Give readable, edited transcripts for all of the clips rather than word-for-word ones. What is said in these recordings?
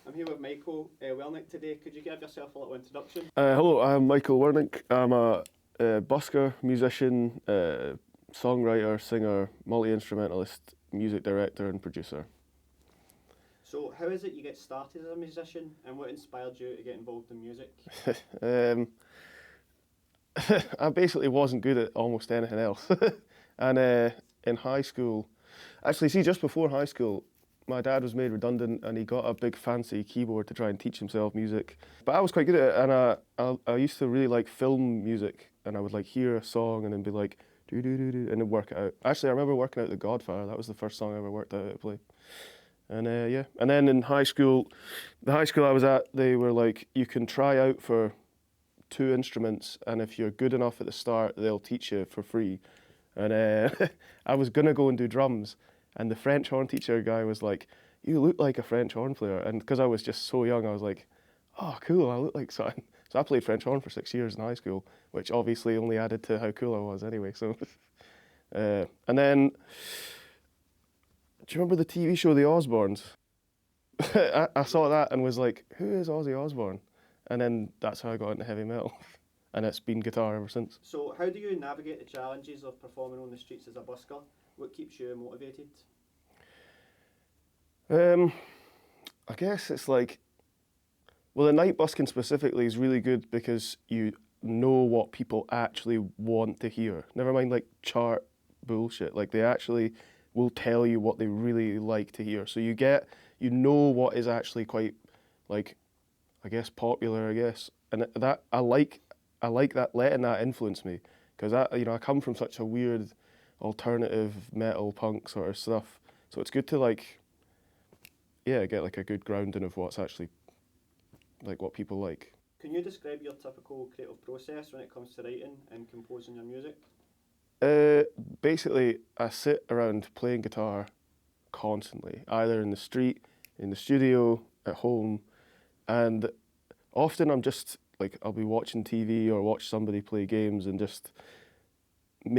I'm here with Michael Wernick today. Could you give yourself a little introduction? Hello, I'm Michael Wernick. I'm a busker, musician, songwriter, singer, multi-instrumentalist, music director and producer. So, how is it you get started as a musician, and what inspired you to get involved in music? um, I basically wasn't good at almost anything else. And in high school, actually, see, just before high school, my dad was made redundant and he got a big fancy keyboard to try and teach himself music. But I was quite good at it, and I used to really like film music, and I would like hear a song and then be like, do do do do, and then work it out. Actually, I remember working out The Godfather. That was the first song I ever worked out how to play. And yeah, and then in high school, the high school I was at, they were like, you can try out for 2 instruments, and if you're good enough at the start, they'll teach you for free. And I was gonna go and do drums, and the French horn teacher guy was like, "You look like a French horn player," and because I was just so young, I was like, "Oh, cool! I look like something." So I played French horn for 6 years in high school, which obviously only added to how cool I was anyway. So, and then, do you remember the TV show The Osbournes? I saw that and was like, "Who is Ozzy Osbourne?" And then that's how I got into heavy metal, and it's been guitar ever since. So, how do you navigate the challenges of performing on the streets as a busker? What keeps you motivated? I guess it's like, well, the night busking specifically is really good because you know what people actually want to hear. Never mind like chart bullshit. Like they actually will tell you what they really like to hear. So you know what is actually quite like, I guess, popular, I guess. And that I like that, letting that influence me, because I come from such a weird alternative metal punk sort of stuff. So it's good to like, yeah, get like a good grounding of what's actually like what people like. Can you describe your typical creative process when it comes to writing and composing your music? Basically, I sit around playing guitar constantly, either in the street, in the studio, at home, and often I'm just like, I'll be watching TV or watch somebody play games and just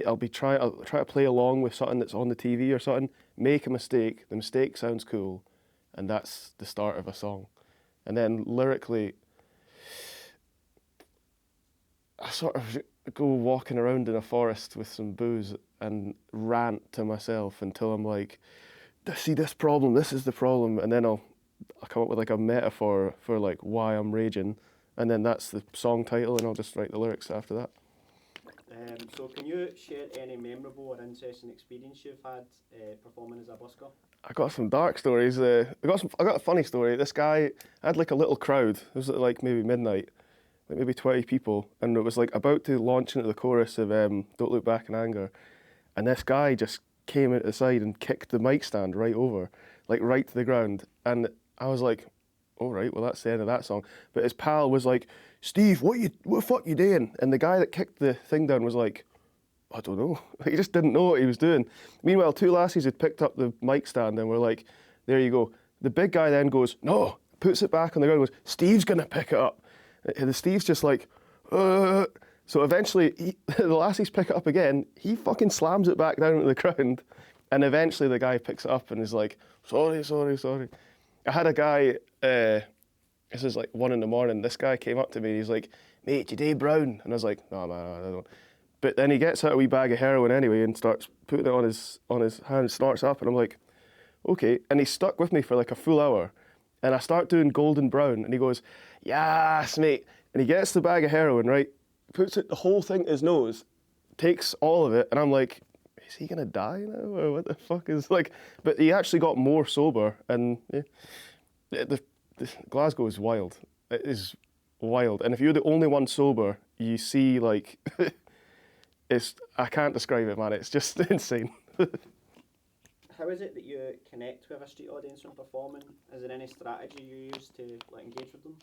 I'll try to play along with something that's on the TV or something, make a mistake, the mistake sounds cool, and that's the start of a song. And then lyrically, I sort of go walking around in a forest with some booze and rant to myself until I'm like, see this problem, this is the problem, and then I'll come up with like a metaphor for like why I'm raging, and then that's the song title, and I'll just write the lyrics after that. So, can you share any memorable or interesting experience you've had performing as a busker? I got some dark stories. I got a funny story. This guy had like a little crowd. It was at like maybe midnight, like maybe 20 people, and it was like about to launch into the chorus of "Don't Look Back in Anger," and this guy just came out the side and kicked the mic stand right over, like right to the ground, and I was like, all right, well that's the end of that song. But his pal was like, "Steve, what the fuck you doing?" And the guy that kicked the thing down was like, "I don't know." He just didn't know what he was doing. Meanwhile, 2 lassies had picked up the mic stand and were like, "There you go." The big guy then goes, "No," puts it back on the ground and goes, "Steve's gonna pick it up." And the Steve's just like, "Uh." So eventually, the lassies pick it up again. He fucking slams it back down to the ground. And eventually the guy picks it up and is like, "Sorry, sorry, sorry." I had a guy, this is like 1 a.m, this guy came up to me and he's like, "Mate, you day brown?" And I was like, "No, man, I don't." But then he gets out a wee bag of heroin anyway and starts putting it on his hand, starts up, and I'm like, okay. And he stuck with me for like a full hour. And I start doing golden brown, and he goes, "Yes, mate." And he gets the bag of heroin, right, puts it the whole thing in his nose, takes all of it, and I'm like, is he gonna die now, or what the fuck is like? But he actually got more sober, and yeah, the Glasgow is wild. It is wild, and if you're the only one sober, you see like, I can't describe it, man. It's just insane. How is it that you connect with a street audience when performing? Is there any strategy you use to like engage with them?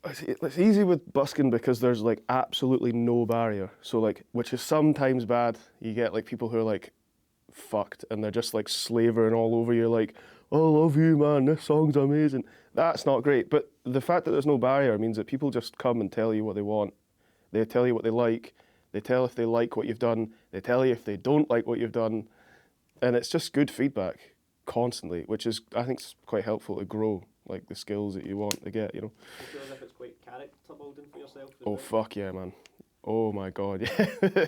It's easy with busking because there's like absolutely no barrier. So like, which is sometimes bad. You get like people who are like fucked and they're just like slavering all over you, like, "Oh, I love you, man, this song's amazing." That's not great. But the fact that there's no barrier means that people just come and tell you what they want. They tell you what they like. They tell if they like what you've done. They tell you if they don't like what you've done. And it's just good feedback. constantly, which is, I think, quite helpful to grow like the skills that you want to get, Do you feel as if it's quite character building for yourself as Oh well? fuck yeah, man. Oh my god, yeah.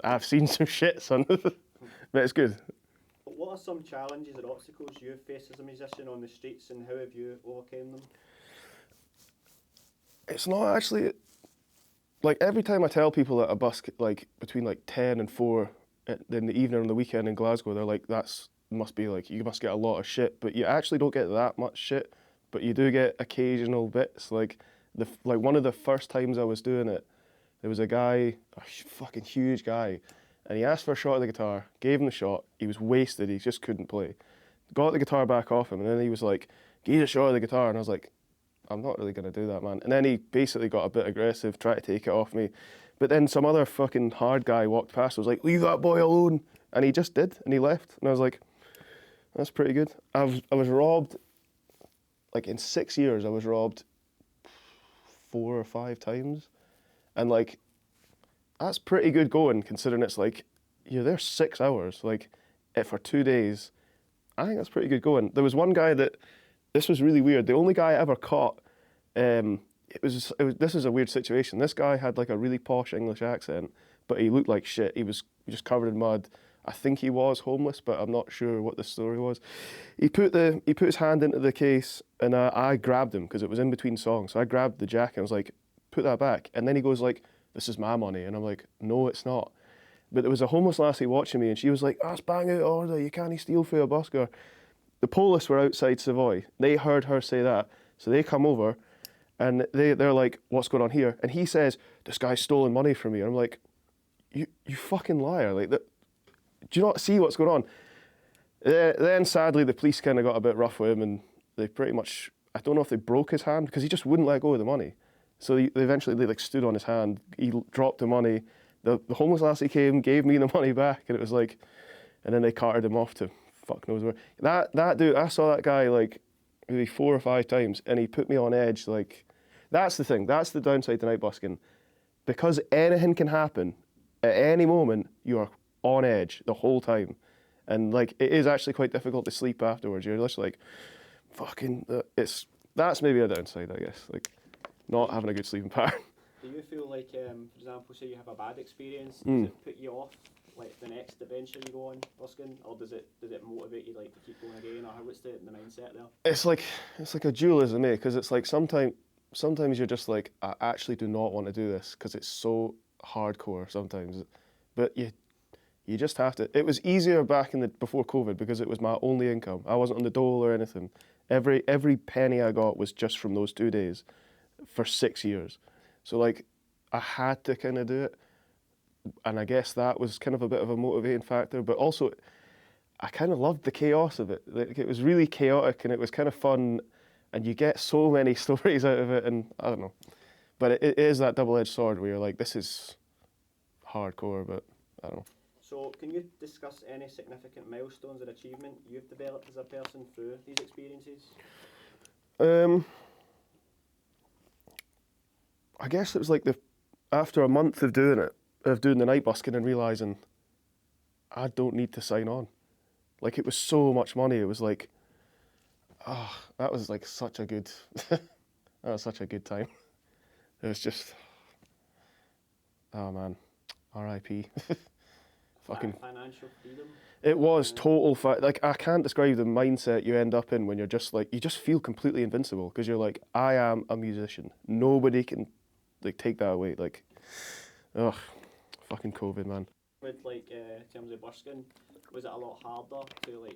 I've seen some shit, son. But it's good. But what are some challenges or obstacles you've faced as a musician on the streets, and how have you overcome them? It's not actually, like, every time I tell people that I busk like between like 10 and 4 in the evening on the weekend in Glasgow, they're like, must be like, you must get a lot of shit. But you actually don't get that much shit, but you do get occasional bits. Like one of the first times I was doing it, there was a guy, fucking huge guy, and he asked for a shot of the guitar, gave him the shot, he was wasted, he just couldn't play. Got the guitar back off him, and then he was like, give me a shot of the guitar, and I was like, I'm not really going to do that, man. And then he basically got a bit aggressive, tried to take it off me. But then some other fucking hard guy walked past, was like, leave that boy alone. And he just did, and he left. And I was like, that's pretty good. I was robbed, like in 6 years, I was robbed 4 or 5 times. And like, that's pretty good going, considering it's like, you're there 6 hours, like, for 2 days. I think that's pretty good going. There was one guy that, this was really weird. The only guy I ever caught, this is a weird situation. This guy had like a really posh English accent, but he looked like shit. He was just covered in mud. I think he was homeless, but I'm not sure what the story was. He put his hand into the case, and I grabbed him because it was in between songs. So I grabbed the jacket and I was like, put that back. And then he goes like, this is my money. And I'm like, no, it's not. But there was a homeless lassie watching me, and she was like, that's bang out order. You can't steal for a busker. The police were outside Savoy. They heard her say that, so they come over, and they're like, what's going on here? And he says, this guy's stolen money from me. And I'm like, you fucking liar. Like, do you not see what's going on? Then sadly, the police kind of got a bit rough with him, and they pretty much, I don't know if they broke his hand, because he just wouldn't let go of the money. So they eventually like stood on his hand. He dropped the money. The homeless lassie came, gave me the money back, and it was like, and then they carted him off to fuck knows where. That dude, I saw that guy like maybe 4 or 5 times, and he put me on edge. Like, that's the thing. That's the downside to night busking, because anything can happen at any moment. You are on edge the whole time, and like, it is actually quite difficult to sleep afterwards. You're just like, fucking. That's maybe a downside, I guess. Like, not having a good sleeping pattern. Do you feel like, for example, say you have a bad experience, does it put you off like the next adventure you go on busking, or does it motivate you like to keep going again, or what's the mindset there? It's like a dualism, eh? Because it's like sometimes you're just like, I actually do not want to do this because it's so hardcore sometimes, but you just have to. It was easier back before COVID because it was my only income. I wasn't on the dole or anything. Every penny I got was just from those 2 days for 6 years. So like, I had to kind of do it, and I guess that was kind of a bit of a motivating factor. But also, I kind of loved the chaos of it. Like, it was really chaotic, and it was kind of fun, and you get so many stories out of it. And I don't know, but it is that double-edged sword where you're like, this is hardcore, but I don't know. So, can you discuss any significant milestones or achievement you've developed as a person through these experiences? I guess it was like after a month of doing the night busking and realising I don't need to sign on. Like, it was so much money. It was like, that was like such a good, that was such a good time. It was just, oh man, R.I.P. Fucking financial freedom. It was total like, I can't describe the mindset you end up in when you're just like, you just feel completely invincible because you're like, I am a musician. Nobody can like take that away. Like, ugh, fucking COVID, man. With like in terms of busking, was it a lot harder to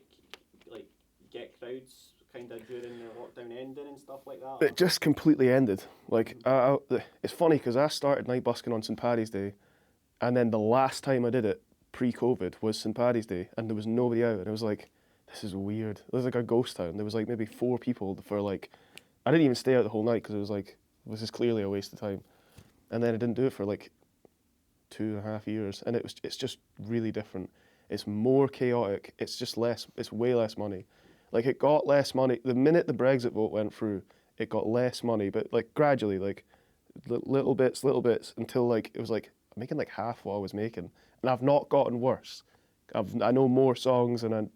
like get crowds kind of during the lockdown ending and stuff like that? It just completely ended. Like, it's funny because I started night busking on St. Paddy's Day, and then the last time I did it pre-COVID was St. Paddy's Day, and there was nobody out, and it was like, this is weird. It was like a ghost town. There was like maybe 4 people for like, I didn't even stay out the whole night because it was like, this is clearly a waste of time. And then I didn't do it for like 2.5 years, and it's just really different. It's more chaotic. It's just less. It's way less money. Like, it got less money the minute the Brexit vote went through. It got less money, but like gradually, like little bits, until like it was like I'm making like half what I was making, and I've not gotten worse. I know more songs, and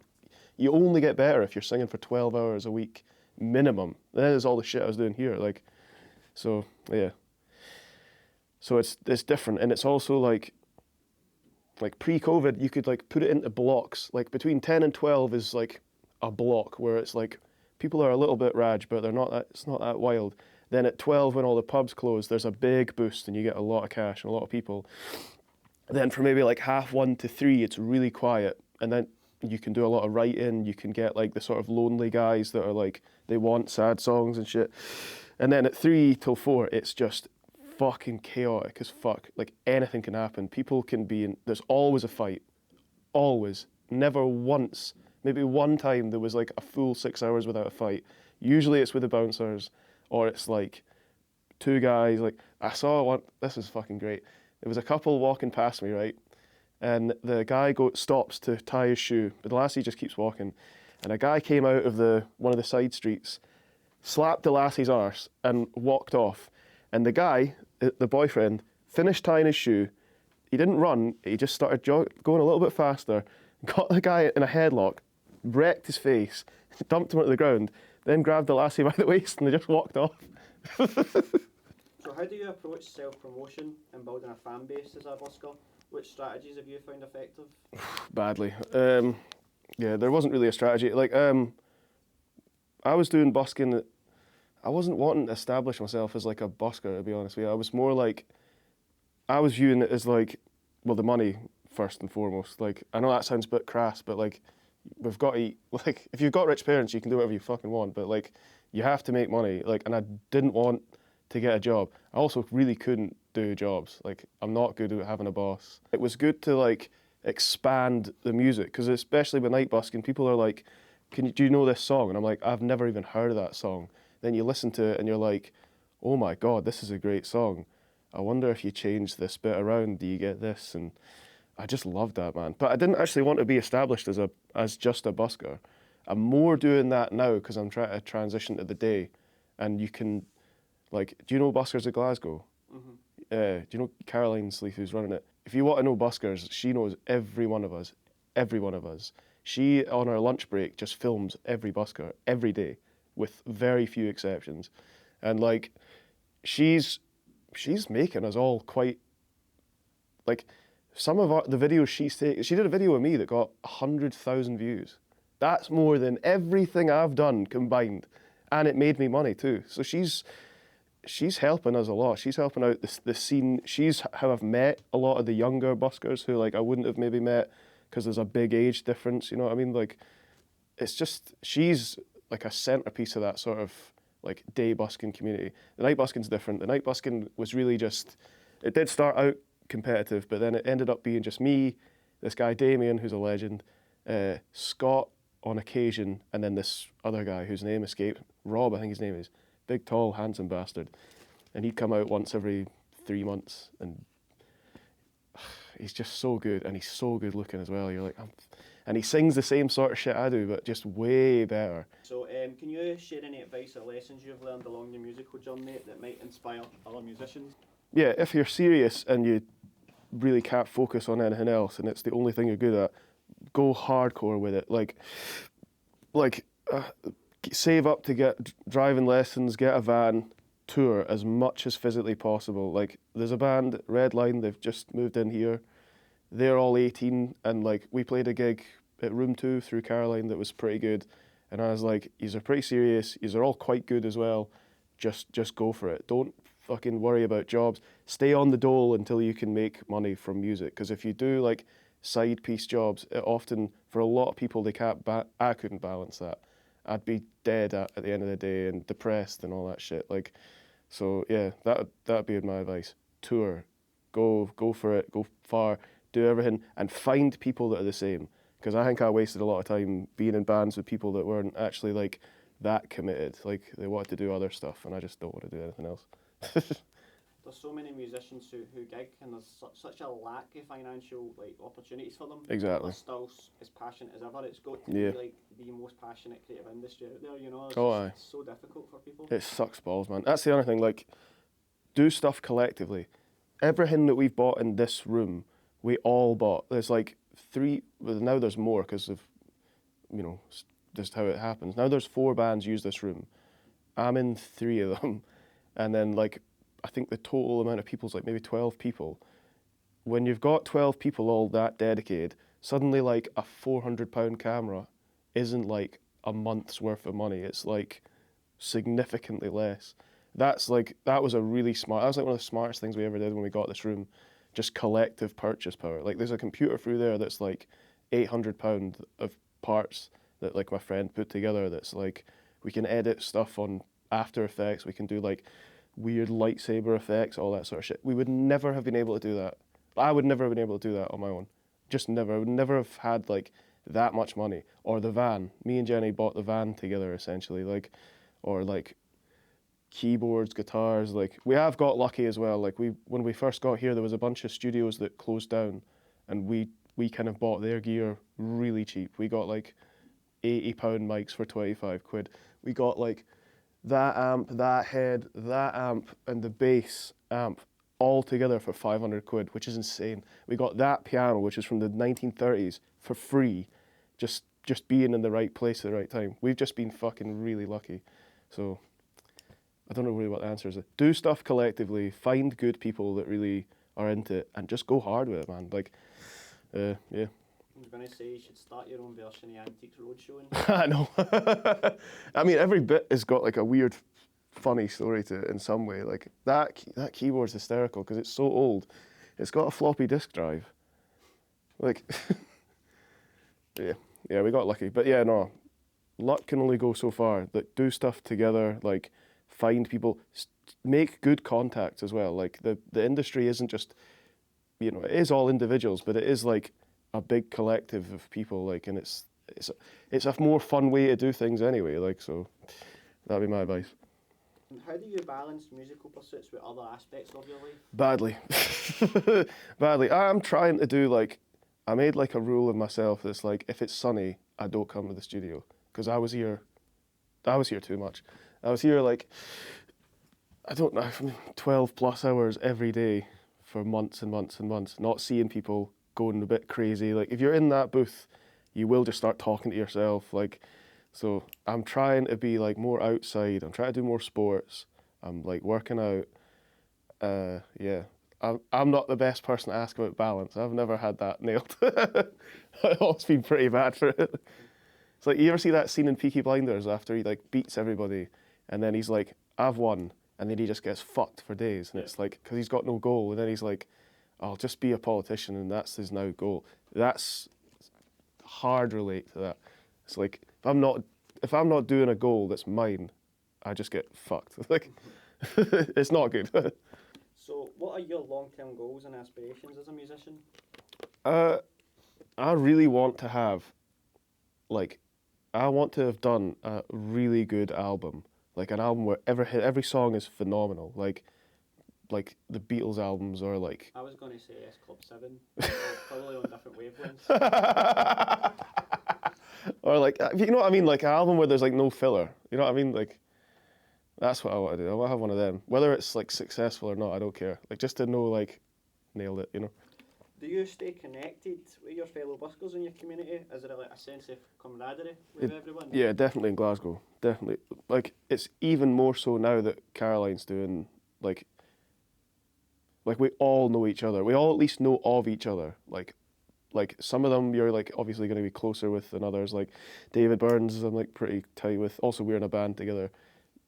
you only get better if you're singing for 12 hours a week minimum. That is all the shit I was doing here. Like, so yeah. So it's different, and it's also like pre-COVID, you could like put it into blocks. Like between 10 and 12 is like a block where it's like people are a little bit raj, but it's not that wild. Then at 12, when all the pubs close, there's a big boost and you get a lot of cash and a lot of people. Then from maybe like 1:30 to 3, it's really quiet. And then you can do a lot of writing. You can get like the sort of lonely guys that are like, they want sad songs and shit. And then at 3 till 4, it's just fucking chaotic as fuck. Like anything can happen. People can be in, there's always a fight. Always. Never once. Maybe one time there was like a full 6 hours without a fight. Usually it's with the bouncers, or it's like two guys. Like I saw one, this is fucking great. There was a couple walking past me, right? And the guy stops to tie his shoe, but the lassie just keeps walking. And a guy came out of one of the side streets, slapped the lassie's arse and walked off. And the guy, the boyfriend, finished tying his shoe. He didn't run, he just started going a little bit faster, got the guy in a headlock, wrecked his face, dumped him onto the ground, then grabbed the lassie by the waist and they just walked off. So how do you approach self-promotion and building a fan base as a busker? Which strategies have you found effective? Badly. Yeah, there wasn't really a strategy. Like, I was doing busking. I wasn't wanting to establish myself as like a busker, to be honest with you. I was more like, I was viewing it as like, well, the money first and foremost. Like, I know that sounds a bit crass, but like, we've got to eat. Like, if you've got rich parents, you can do whatever you fucking want, but like, you have to make money. Like, and I didn't want to get a job. I also really couldn't do jobs. Like, I'm not good at having a boss. It was good to like expand the music, because especially with night busking, people are like, do you know this song? And I'm like, I've never even heard of that song. Then you listen to it and you're like, oh my God, this is a great song. I wonder if you change this bit around, do you get this? And I just loved that, man. But I didn't actually want to be established as just a busker. I'm more doing that now because I'm trying to transition to the day. And you can, like, do you know Buskers of Glasgow? Mm-hmm. Do you know Caroline Sleeth, who's running it? If you want to know buskers, she knows every one of us. Every one of us. She, on her lunch break, just films every busker every day, with very few exceptions. And like, she's making us all quite, like, some of the videos she's taken. She did a video of me that got 100,000 views. That's more than everything I've done combined, and it made me money too. So she's helping us a lot. She's helping out the scene. She's how I've met a lot of the younger buskers who like I wouldn't have maybe met because there's a big age difference. You know what I mean? Like, it's just, she's like a centerpiece of that sort of like day busking community. The night busking's different. The night busking was really just, it did start out competitive, but then it ended up being just me, this guy Damien, who's a legend, Scott on occasion, and then this other guy whose name escaped, Rob, I think his name is, big, tall, handsome bastard. And he'd come out once every 3 months, and he's just so good, and he's so good looking as well. You're like, and he sings the same sort of shit I do, but just way better. So can you share any advice or lessons you've learned along your musical journey that might inspire other musicians? Yeah, if you're serious and you really can't focus on anything else and it's the only thing you're good at, go hardcore with it. Like save up to get driving lessons, get a van, tour as much as physically possible. Like, there's a band, Red Line, they've just moved in here. They're all 18, and like, we played a gig at Room 2 through Caroline that was pretty good. And I was like, yous are pretty serious, yous are all quite good as well. Just go for it. Don't fucking worry about jobs. Stay on the dole until you can make money from music. Because if you do like side piece jobs, it often, for a lot of people, they can't, I couldn't balance that. I'd be dead at the end of the day and depressed and all that shit. Like, so yeah, that'd be my advice. Tour, go for it, go far, do everything, and find people that are the same. Because I think I wasted a lot of time being in bands with people that weren't actually like that committed. Like, they wanted to do other stuff, and I just don't want to do anything else. There's so many musicians who gig, and there's such a lack of financial like opportunities for them. Exactly. They're still as passionate as ever. It's got to Yeah. be like the most passionate creative industry out there. You know, Aye. It's so difficult for people. It sucks balls, man. That's the other thing. Like, do stuff collectively. Everything that we've bought in this room, we all bought. There's like 3. Well, now there's more because of you know, just how it happens. Now there's 4 bands use this room. I'm in 3 of them, and then like I think the total amount of people is like maybe 12 people. When you've got 12 people all that dedicated, suddenly like a £400 camera isn't like a month's worth of money. It's like significantly less. That was a really smart. That was like one of the smartest things we ever did when we got this room. Just collective purchase power. Like there's a computer through there that's like £800 of parts that like my friend put together. That's like we can edit stuff on After Effects. We can do like weird lightsaber effects, all that sort of shit. We would never have been able to do that. I would never have been able to do that on my own. Just never. I would never have had like that much money. Or the van. Me and Jenny bought the van together essentially. Like, or like keyboards, guitars. Like we have got lucky as well. Like when we first got here, there was a bunch of studios that closed down, and we kind of bought their gear really cheap. We got like £80 mics for 25 quid. We got like that amp, that head, that amp, and the bass amp all together for 500 quid, which is insane. We got that piano, which is from the 1930s, for free, just being in the right place at the right time. We've just been fucking really lucky. So I don't know really what the answer is. Do stuff collectively, find good people that really are into it, and just go hard with it, man. Like, yeah. I was going to say you should start your own version of Antiques Roadshow. I know. I mean, every bit has got like a weird, funny story to it in some way. Like that keyboard's hysterical because it's so old. It's got a floppy disk drive. Like, yeah, we got lucky. But yeah, no, luck can only go so far. Like, do stuff together. Like, find people, make good contacts as well. Like the industry isn't just, you know, it is all individuals, but it is like a big collective of people. Like, and it's a more fun way to do things anyway. Like, so that'd be my advice. How do you balance musical pursuits with other aspects of your life? Badly. Badly. I'm trying to do like, I made like a rule of myself that's like, if it's sunny, I don't come to the studio. Because I was here too much. I was here like, I don't know, 12 plus hours every day for months and months and months, not seeing people, going a bit crazy. Like if you're in that booth, you will just start talking to yourself. Like, so I'm trying to be like more outside. I'm trying to do more sports. I'm like working out. Yeah. I'm not the best person to ask about balance. I've never had that nailed. I've always been pretty bad for it. It's like, you ever see that scene in Peaky Blinders after he like beats everybody and then he's like, I've won, and then he just gets fucked for days, and it's like, because he's got no goal, and then he's like, I'll just be a politician, and that's his now goal. That's hard relate to that. It's like, if I'm not doing a goal that's mine, I just get fucked. Like, it's not good. So what are your long-term goals and aspirations as a musician? I really want to have, like, I want to have done a really good album. Like an album where every song is phenomenal. Like the Beatles albums are like. I was going to say S Club 7, probably on different wavelengths. Or like, you know what I mean? Like an album where there's like no filler. You know what I mean? Like, that's what I want to do. I want to have one of them. Whether it's like successful or not, I don't care. Like just to know, like, nailed it. You know. Do you stay connected with your fellow buskers in your community? Is there like a sense of camaraderie with everyone? Yeah, definitely in Glasgow. Definitely. Like, it's even more so now that Caroline's doing, like we all know each other. We all at least know of each other. Like some of them you're like obviously going to be closer with than others. Like David Burns, I'm like pretty tight with. Also, we're in a band together.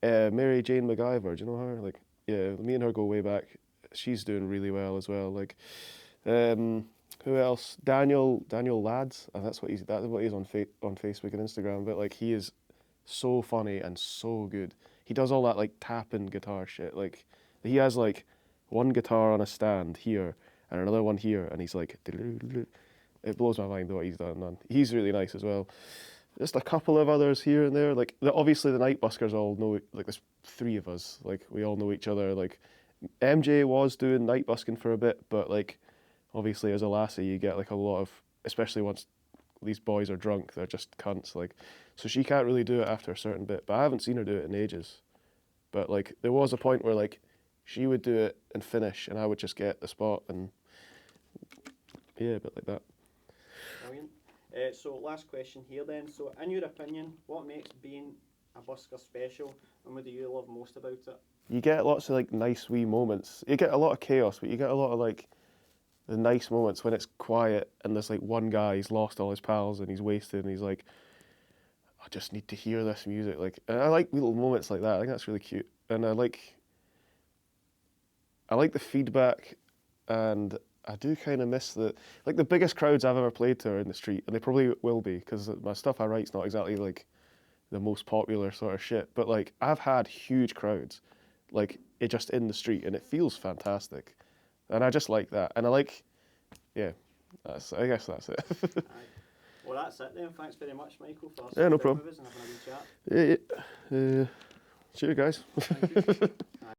Mary Jane MacGyver, do you know her? Like, yeah, me and her go way back. She's doing really well as well. Like, who else? Daniel Lads. That's what he's on Facebook and Instagram. But like, he is so funny and so good. He does all that like tapping guitar shit. Like, he has like one guitar on a stand here and another one here, and he's like, it blows my mind what he's done. Man, he's really nice as well. Just a couple of others here and there. Like, obviously the Night Buskers all know. Like, there's 3 of us. Like, we all know each other. Like, MJ was doing night busking for a bit, but like, obviously as a lassie, you get like a lot of, especially once these boys are drunk, they're just cunts. Like, so she can't really do it after a certain bit. But I haven't seen her do it in ages. But like, there was a point where like, she would do it and finish, and I would just get the spot, and yeah, a bit like that. Brilliant. So last question here then. So in your opinion, what makes being a busker special, and what do you love most about it? You get lots of like nice wee moments. You get a lot of chaos, but you get a lot of like the nice moments when it's quiet and there's like one guy, he's lost all his pals and he's wasted and he's like, I just need to hear this music. Like, and I like little moments like that. I think that's really cute, and I like the feedback, and I do kind of miss the biggest crowds I've ever played to are in the street, and they probably will be because my stuff I write's not exactly like the most popular sort of shit. But like I've had huge crowds, like it just in the street, and it feels fantastic, and I just like that, and I like, yeah, I guess that's it. Aye. Well, that's it then. Thanks very much, Michael, for Yeah, no sitting down problem. with us and having a wee chat. Yeah. Cheers, guys. Thank you.